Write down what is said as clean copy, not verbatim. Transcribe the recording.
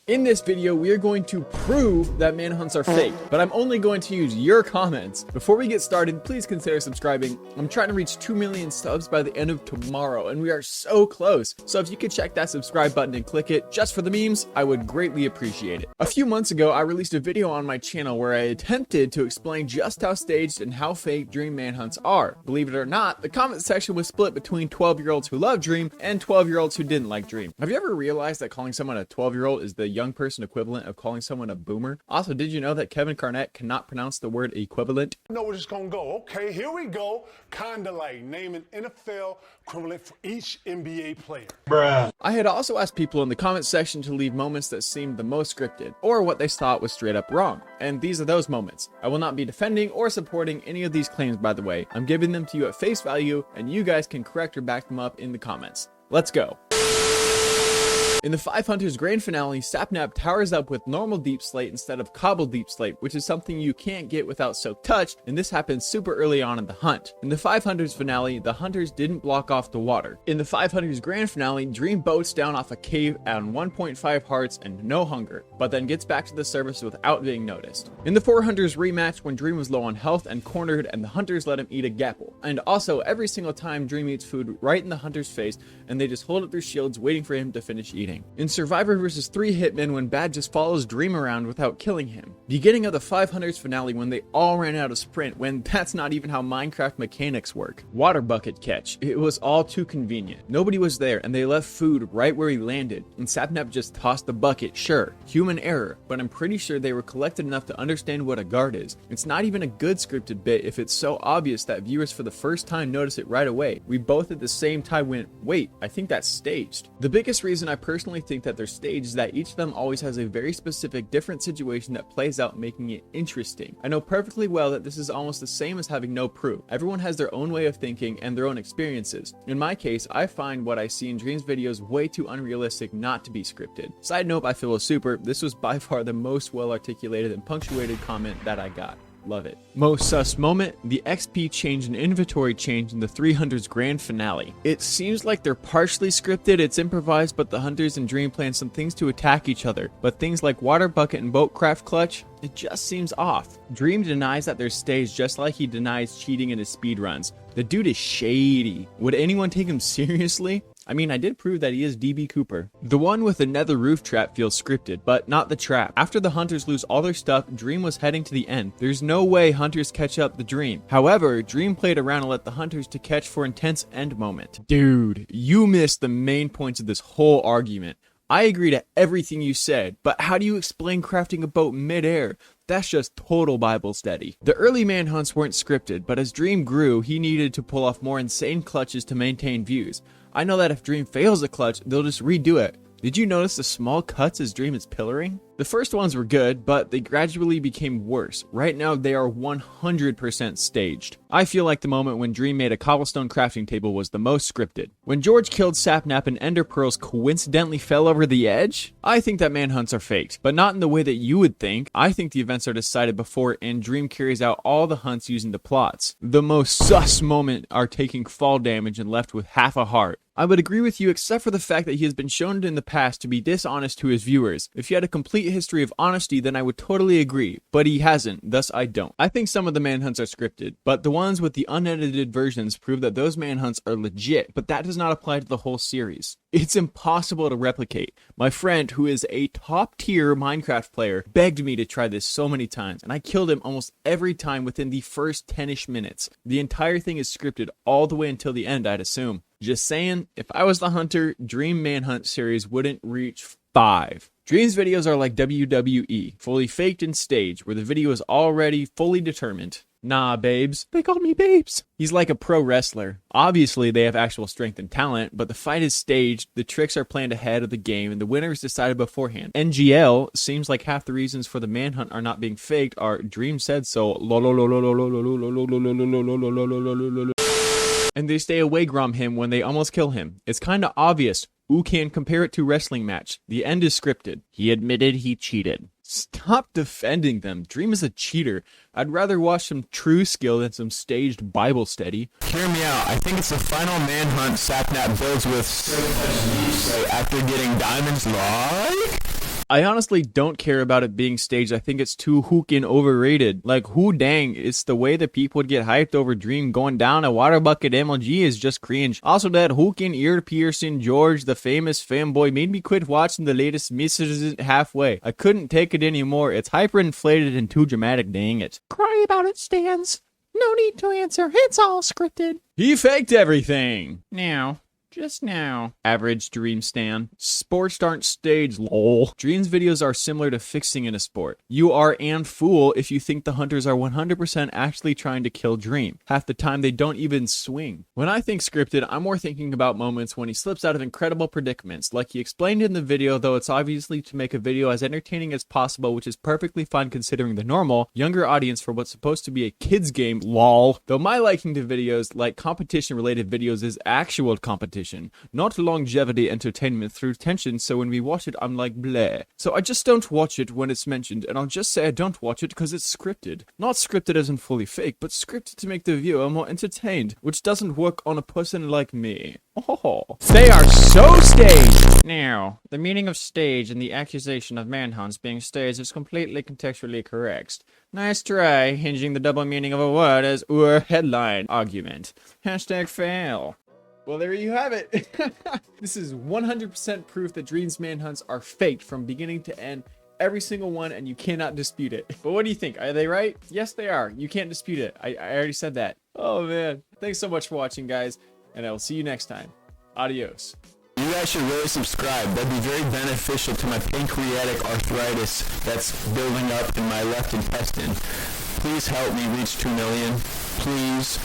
In this video, we are going to prove that manhunts are fake, but I'm only going to use your comments. Before we get started, please consider subscribing. I'm trying to reach 2 million subs by the end of tomorrow, and we are so close. So if you could check that subscribe button and click it just for the memes, I would greatly appreciate it. A few months ago, I released a video on my channel where I attempted to explain just how staged and how fake Dream manhunts are. Believe it or not, the comment section was split between 12-year-olds who love Dream and 12-year-olds who didn't like Dream. Have you ever realized that calling someone a 12-year-old is the young person equivalent of calling someone a boomer? Also, did you know that Kevin Garnett cannot pronounce the word equivalent? I know where it's gonna go. Okay, here we go. Kinda like naming NFL equivalent for each NBA player. Bruh. I had also asked people in the comment section to leave moments that seemed the most scripted, or what they thought was straight up wrong. And these are those moments. I will not be defending or supporting any of these claims, by the way. I'm giving them to you at face value, and you guys can correct or back them up in the comments. Let's go. In the 5 Hunters Grand Finale, Sapnap towers up with normal deep slate instead of cobbled deep slate, which is something you can't get without soak touch, and this happens super early on in the hunt. In the 5 Hunters Finale, the hunters didn't block off the water. In the 5 Hunters Grand Finale, Dream boats down off a cave on 1.5 hearts and no hunger, but then gets back to the surface without being noticed. In the 4 Hunters rematch, when Dream was low on health and cornered, and the hunters let him eat a gapple. And also, every single time Dream eats food right in the hunter's face, and they just hold up their shields waiting for him to finish eating. In Survivor vs 3 Hitmen, when Bad just follows Dream around without killing him. Beginning of the 5 Hunters Finale, when they all ran out of sprint, when that's not even how Minecraft mechanics work. Water bucket catch. It was all too convenient. Nobody was there, and they left food right where he landed, and Sapnap just tossed the bucket. Sure, human error, but I'm pretty sure they were collected enough to understand what a guard is. It's not even a good scripted bit if it's so obvious that viewers for the first time notice it right away. We both at the same time went, wait, I think that's staged. The biggest reason I personally think that they're staged is that each of them always has a very specific different situation that plays out, making it interesting. I know perfectly well that this is almost the same as having no proof. Everyone has their own way of thinking and their own experiences. In my case, I find what I see in Dream's videos way too unrealistic not to be scripted. Side note, I feel super. This was by far the most well articulated and punctuated comment that I got. Love it. Most sus moment, the XP change and inventory change in the 3 Hunters Grand Finale. It seems like they're partially scripted, it's improvised, but the Hunters and Dream plan some things to attack each other. But things like Water Bucket and Boatcraft Clutch, it just seems off. Dream denies that they're staged just like he denies cheating in his speedruns. The dude is shady. Would anyone take him seriously? I mean, I did prove that he is DB Cooper. The one with the nether roof trap feels scripted, but not the trap. After the hunters lose all their stuff, Dream was heading to the end. There's no way hunters catch up the Dream. However, Dream played around and let the hunters to catch for intense end moment. Dude, you missed the main points of this whole argument. I agree to everything you said, but how do you explain crafting a boat mid-air? That's just total Bible study. The early manhunts weren't scripted, but as Dream grew, he needed to pull off more insane clutches to maintain views. I know that if Dream fails a clutch, they'll just redo it. Did you notice the small cuts as Dream is pillaring? The first ones were good, but they gradually became worse. Right now, they are 100% staged. I feel like the moment when Dream made a cobblestone crafting table was the most scripted. When George killed Sapnap and Ender Pearls coincidentally fell over the edge? I think that manhunts are faked, but not in the way that you would think. I think the events are decided before and Dream carries out all the hunts using the plots. The most sus moment are taking fall damage and left with half a heart. I would agree with you except for the fact that he has been shown in the past to be dishonest to his viewers. If he had a complete history of honesty, then I would totally agree, but he hasn't, thus I don't. I think some of the manhunts are scripted, but the ones with the unedited versions prove that those manhunts are legit, but that does not apply to the whole series. It's impossible to replicate. My friend, who is a top-tier Minecraft player, begged me to try this so many times, and I killed him almost every time within the first 10-ish minutes. The entire thing is scripted all the way until the end, I'd assume. Just saying, if I was the hunter, Dream Manhunt series wouldn't reach 5. Dream's videos are like WWE, fully faked and staged, where the video is already fully determined. Nah, babes. They call me babes. He's like a pro wrestler. Obviously, they have actual strength and talent, but the fight is staged, the tricks are planned ahead of the game, and the winner is decided beforehand. NGL seems like half the reasons for the manhunt are not being faked are Dream said so. And they stay away from him when they almost kill him. It's kinda obvious. Who can compare it to wrestling match? The end is scripted. He admitted he cheated. Stop defending them. Dream is a cheater. I'd rather watch some true skill than some staged Bible study. Hear me out. I think it's the final manhunt Sapnap builds with after getting diamonds like... I honestly don't care about it being staged. I think it's too hookin' overrated. Like, who dang, it's the way that people would get hyped over Dream going down a water bucket MLG is just cringe. Also, that hookin' ear-piercing George, the famous fanboy, made me quit watching the latest Misses halfway. I couldn't take it anymore. It's hyperinflated and too dramatic, dang it. Cry about it, Stans. No need to answer. It's all scripted. He faked everything. Now. Just now. Average Dream stan. Sports aren't staged, lol. Dream's videos are similar to fixing in a sport. You are an fool if you think the hunters are 100% actually trying to kill Dream. Half the time they don't even swing. When I think scripted, I'm more thinking about moments when he slips out of incredible predicaments, like he explained in the video, though it's obviously to make a video as entertaining as possible, which is perfectly fine considering the normal, younger audience for what's supposed to be a kid's game, lol. Though my liking to videos like competition-related videos is actual competition, not longevity entertainment through tension, so when we watch it, I'm like, bleh. So I just don't watch it when it's mentioned, and I'll just say I don't watch it because it's scripted. Not scripted as in fully fake, but scripted to make the viewer more entertained, which doesn't work on a person like me. Oh. They are so staged! Now, the meaning of stage and the accusation of manhunts being staged is completely contextually correct. Nice try, hinging the double meaning of a word as headline argument. Hashtag fail. Well, there you have it. This is 100% proof that Dream's manhunts are faked from beginning to end. Every single one, and you cannot dispute it. But what do you think? Are they right? Yes, they are. You can't dispute it. I already said that. Oh, man. Thanks so much for watching, guys, and I will see you next time. Adios. You guys should really subscribe. That'd be very beneficial to my pancreatic arthritis that's building up in my left intestine. Please help me reach 2 million. Please.